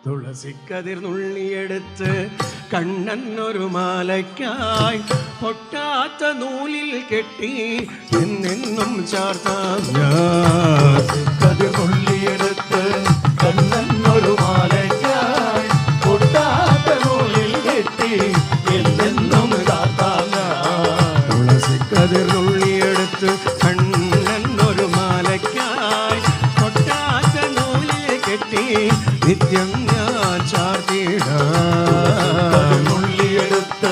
തുളസിക്കതിർ നുള്ളിയെടുത്ത് കണ്ണനൊരു മാലയ്ക്കായി പൊട്ടാത്ത നൂലിൽ കെട്ടി എന്നെന്നും ചാർത്താം ഞാൻ. കതിർ നുള്ളിയെടുത്ത് കണ്ണനൊരു മാലയ്ക്കായി പൊട്ടാത്ത നൂലിൽ കെട്ടി എന്നെന്നും ചാർത്താം ഞാൻ. തുളസിക്കതിർ നുള്ളിയെടുത്ത് കണ്ണനൊരു മാലയ്ക്കായി പൊട്ടാത്ത നൂലിൽ കെട്ടി നിത്യം ഞാൻ ചാർത്തിടാം. നുള്ളിയെടുത്ത്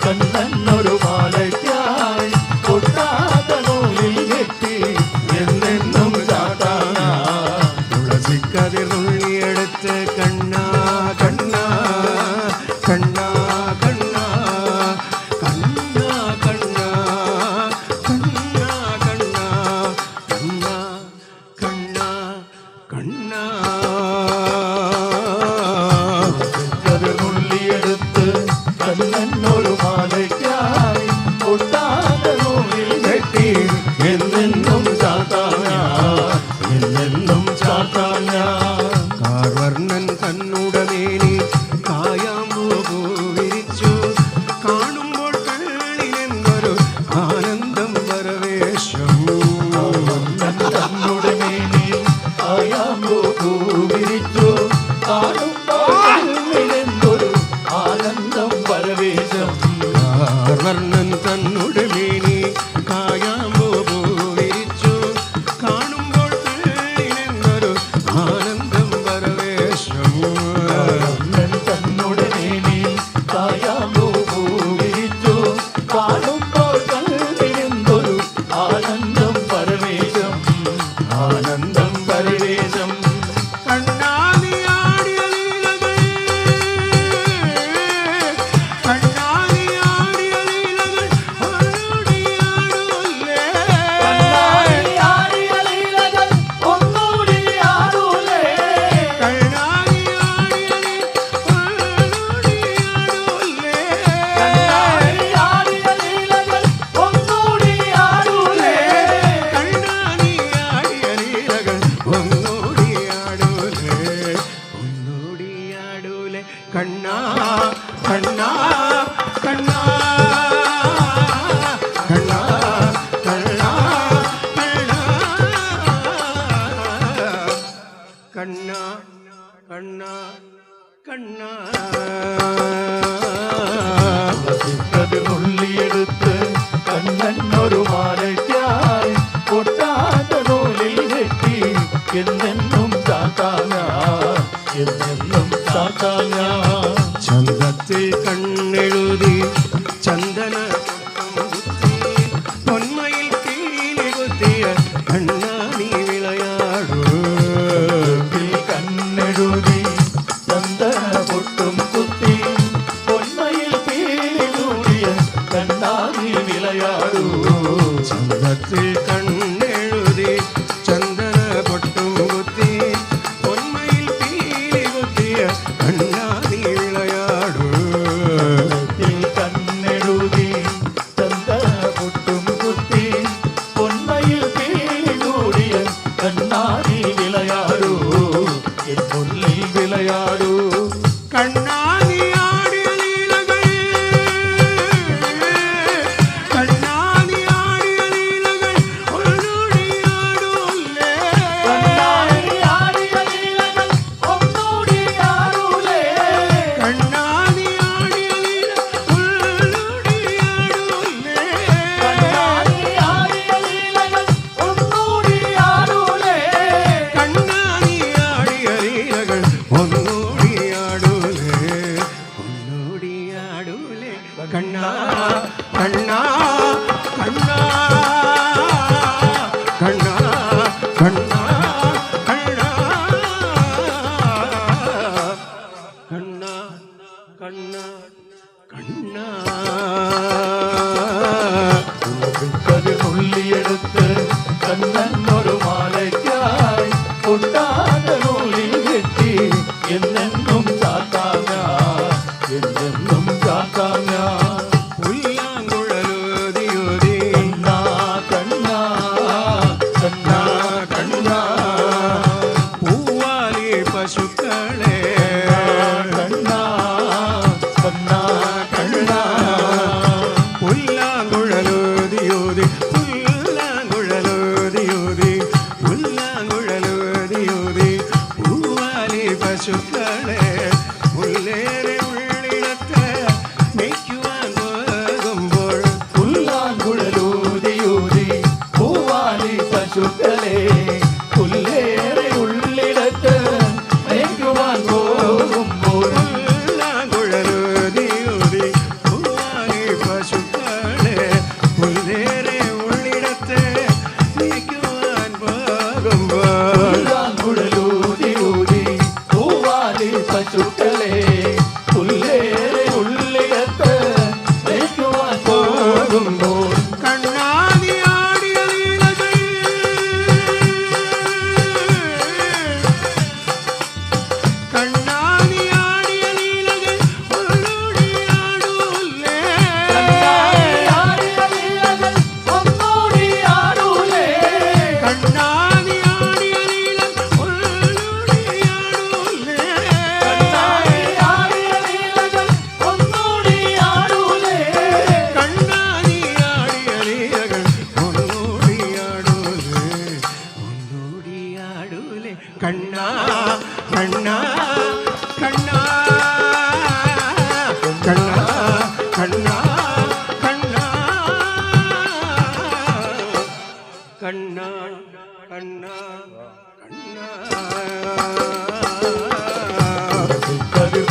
കണ്ണനൊരു മാലയ്ക്കായി പൊട്ടാത്ത നൂലിൽ കെട്ടി എന്നെന്നും ചാർത്താം. തുളസിക്കതിർ നുള്ളിയെടുത്ത് കണ്ണാ കണ്ണാ കണ്ണാ കണ്ണാ കണ്ണാ കണ്ണാ കണ്ണാ കണ്ണാ കണ്ണാ കണ്ണാ കണ്ണാ. നുള്ളിയെടുത്ത് കണ്ണനൊരു മാലയ്ക്കായി പൊട്ടാത്ത നൂലിൽ കെട്ടി എന്നെന്നും ചാർത്താം ഞാൻ. എന്നെന്നും ചാർത്താം ഞാൻ. കാർവർണ്ണൻ തന്നുടമേനി കായാമ്പൂ വിരിച്ചു കാണുമ്പോൾ കണ്ണിനെന്തൊരു ആനന്ദം പരവേശം. തന്നുടെ മേനിൽ ആയാമ്പൂ വിരിച്ചു കാണുമ്പോൾ എന്തൊരു ആനന്ദം പരവേശം. കാർവർണ്ണൻ തന്നുടമേനി കായാമ്പൂ വിരിച്ചു കാണുമ്പോൾ കണ്ണിനെന്തൊരു ആനന്ദം പരവേശം. തന്നുടെ മേനിൽ ആയാമ്പൂ വിരിച്ചു കാണുമ്പോൾ എന്തൊരു ആനന്ദം പരവേശം. ആനന്ദം പരവേശം. കണ്ണാടിയാടിയ ലീലകൾ കണ്ണാടിയാടിയ ലീലകൾ ഒന്നുകൂടിയാടുമല്ലേ. കണ്ണാടിയാടിയ ലീലകൾ ഒന്നുകൂടിയാടൂലേ. കണ്ണാടിയാടിയ ഒന്നുകൂടിയാടുമല്ലേ. കണ്ണാടിയാടിയ ലീലകൾ ഒന്നുകൂടിയാടൂലേ. കണ്ണാടിയാടിയ ലീലകൾ ഒന്നുകൂടിയാടൂലേ. ഒന്നുകൂടിയാടൂലേ. കണ്ണാ കണ്ണാ കണ്ണാ കണ്ണാ കണ്ണാ കണ്ണാ കണ്ണാ കണ്ണാ. കതിർ നുള്ളിയെടുത്ത് കണ്ണനൊരു മാലയ്ക്കായി പൊട്ടാത്ത നൂലിൽ കെട്ടി എന്നെന്നും ചാർത്താം ഞാൻ. എന്നെന്നും ചാർത്താം ഞാൻ. ചന്തത്തിൽ കണ്ണെഴുതി ചന്ദന പൊന്മയിൽ കീഴി കുത്തിയ കണ്ണാടി വിളയാടൂ. കണ്ണെഴുതി ചന്ദന പൊട്ടും കുത്തി പൊന്മയിൽ പീലിലൂടിയ കണ്ണാടി വിളയാടൂ. ചന്തത്തിൽ കണ്ണെഴുതി ചന്ദന പൊട്ടും കുത്തി പൊന്മയിൽ കീഴി കുത്തിയ കണ്ണാടി വിളയാടൂ. കണ്ണെഴുതി ചന്ദന പൊട്ടും കുത്തി പൊന്മയിൽ പീലിലൂടിയ കണ്ണാടി വിളയാടൂ. എൻ മുന്നിൽ വിളയാടൂ. കണ്ണാടിയാടിയ ലീലകൾ കണ്ണാടിയാടിയ ലീലകൾ ഒന്നുകൂടിയാടുമല്ലേ. കണ്ണാടിയാടിയ ലീലകൾ ഒന്നുകൂടിയാടൂലേ. കണ്ണാടിയാടിയ ലീലകൾ ഒന്നുകൂടിയാടുമല്ലേ. കണ്ണാടിയാടിയ ലീലകൾ ഒന്നുകൂടിയാടൂലേ. കണ്ണാടിയാടിയ ലീലകൾ ഒന്നുകൂടിയാടൂലേ. ഒന്നുകൂടിയാടൂലേ. കണ്ണാ കണ്ണാ കണ്ണാ കണ്ണാ കണ്ണാ കണ്ണാ കണ്ണാ കണ്ണാ കണ്ണാ. കതിർ നുള്ളിയെടുത്ത് കണ്ണനൊരു മാലയ്ക്കായി പൊട്ടാത്ത നൂലിൽ കെട്ടി എന്നെന്നും ചാർത്താം ഞാൻ. എന്നെന്നും ചാർത്താം ഞാൻ. പുല്ലാങ്കുഴലൂതിയൂതി കണ്ണാ കണ്ണാ കണ്ണാ കണ്ണാ പൂവാലി പശുക്കളെ പശുക്കളെ മുല്ലേറെ ഉള്ളിടത്ത് മേയ്ക്കുവാൻ പോകുമ്പോൾ പുല്ലാങ്കുഴലൂതിയൂതി പൂവാലി പശുക്കളെ പുല്ലേറെ ഉള്ളിടത്ത് മേയ്ക്കുവാൻ പോകുമ്പോൾ പുല്ലാങ്കുഴലൂതിയൂതി പൂവാലി പശുക്കളെ മുല്ലേറെ ഉള്ളിടത്ത് മേയ്ക്കുവാൻ പോകുമ്പോൾ പുല്ലാങ്കുഴലൂതിയൂതി പൂവാലി പശുക്കളെ പുല്ലേറെ ഉള്ളിടത്ത് മേയ്ക്കുവാൻ പോകുമ്പോൾ കണ്ണാടിയാടിയ ലീലകൾ കണ്ണാടിയാടിയ ലീലകൾ ഉള്ളോടിയാടൂലേ കണ്ണാടിയാടിയ ലീലകൾ ഉള്ളോടിയാടൂലേ കണ്ണാടിയാടിയ ലീലകൾ ഒന്നോടിയാടൂലേ കണ്ണാ കണ്ണാ കണ്ണാ കണ്ണാ കണ്ണാ കണ്ണാ കണ്ണാ കണ്ണാ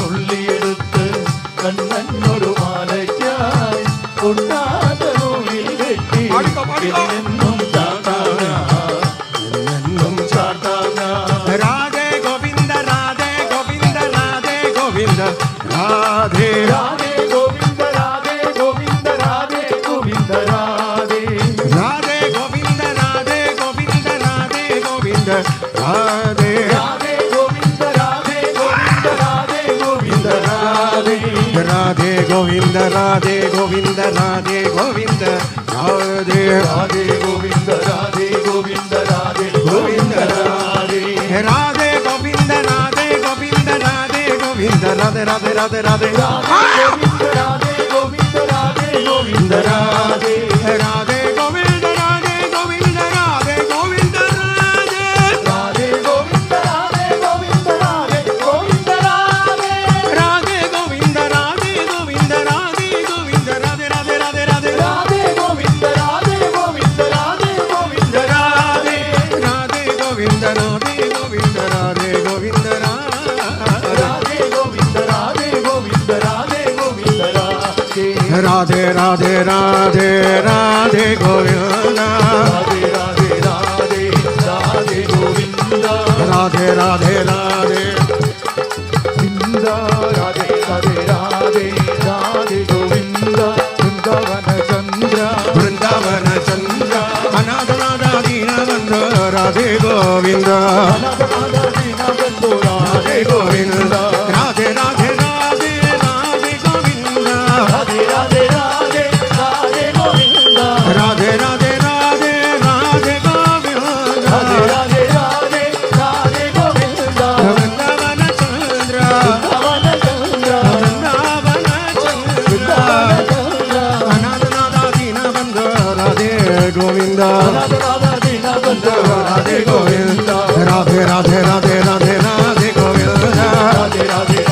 ുള്ളിയെടുത്ത് കണ്ണനൊരു മാലയ്ക്കായി കൊണ്ടാട്ട നൂലിൽ കെട്ടി എന്നെന്നും ചാട്ടാന രാധേ ഗോവിന്ദ രാധേ ഗോവിന്ദ രാധേ ഗോവിന്ദ രാധേ രാധേ ഗോവിന്ദ രാധേ ഗോവിന്ദ രാധേ ഗോവിന്ദ രാധേ രാധേ ഗോവിന്ദ രാധേ ഗോവിന്ദ രാധേ ഗോവിന്ദ രാധേ രാധേ ഗോവിന്ദ രാധേ ഗോവിന്ദ രാധേ ഗോവിന്ദ രാധേ രാധേ ഗോവിന്ദ രാധേ ഗോവിന്ദ രാധേ ഗോവിന്ദ രാധേ രാധേ ഗോവിന്ദ രാധേ ഗോവിന്ദ രാധേ ഗോവിന്ദ രാധേ രാധേ ഗോവിന്ദ രാധേ ഗോവിന്ദ രാധേ ഗോവിന്ദ രാധേ രാധേ രാധേ രാധേ ഗോവിന്ദ രാധേ ഗോവിന്ദ രാധേ ഗോവിന്ദ രാധേ രാധേ ഗോവിന്ദ രാധേ ഗോവിന്ദ രാധേ ഗോവിന്ദ രാധേ രാധേ ഗോവിന്ദ രാധേ ഗോവിന്ദ രാധേ ഗോവിന്ദ രാധേ രാധേ ഗോവിന്ദ രാധേ ഗോവിന്ദ രാധേ ഗോവിന്ദ രാധേ രാധേ രാധേ രാധേ രാധേ ഗോവിന്ദ രാധേ ഗോവിന്ദ രാധേ ഗോവിന്ദ രാധേ രാധേ ഗോവിന്ദ രാധേ ഗോവിന്ദ രാധേ ഗോവിന്ദ രാധേ ഗോവിന്ദ രാധേ ഗോവിന്ദ രാധേ ഗോവിന്ദ രാധേ രാധേ രാധേ രാധേ രാധേ ഗോവിന്ദ രാധേ രാധേ രാധേ രാധേ ഗോവിന്ദ രാധേ രാധേ രാധേ ഗോവിന്ദ രാധേ രാധേ രാധേ രാധേ ഗോവിന്ദ വൃന്ദാവന ചന്ദ്ര വൃന്ദാവന ചന്ദ്ര അനാഥനാഥ ദീനബന്ധ രാധേ ഗോവിന്ദ രാധേ ഗോവിന്ദ രാധേ രാധേ രാധേ രാധേ ഗോവിന്ദ രാധേ രാധേ രാധേ രാധേ ഗോവിന്ദ രാധേ രാധേ രാധേ രാധേ ഗോവിന്ദ രാധേ രാധേ രാധേ രാധേ ഗോവിന്ദ വൃന്ദാവന ചന്ദ്ര വൃന്ദാവന ചന്ദ്ര വൃന്ദാവന ചന്ദ്ര അനാഥനാഥ ദീനബന്ധ രാധേ ഗോവിന്ദ രാധേ ഗോവിന്ദ രാധേ രാധേ രാധേ രാധേ രാധേ ഗോവിന്ദ രാധേ രാധേ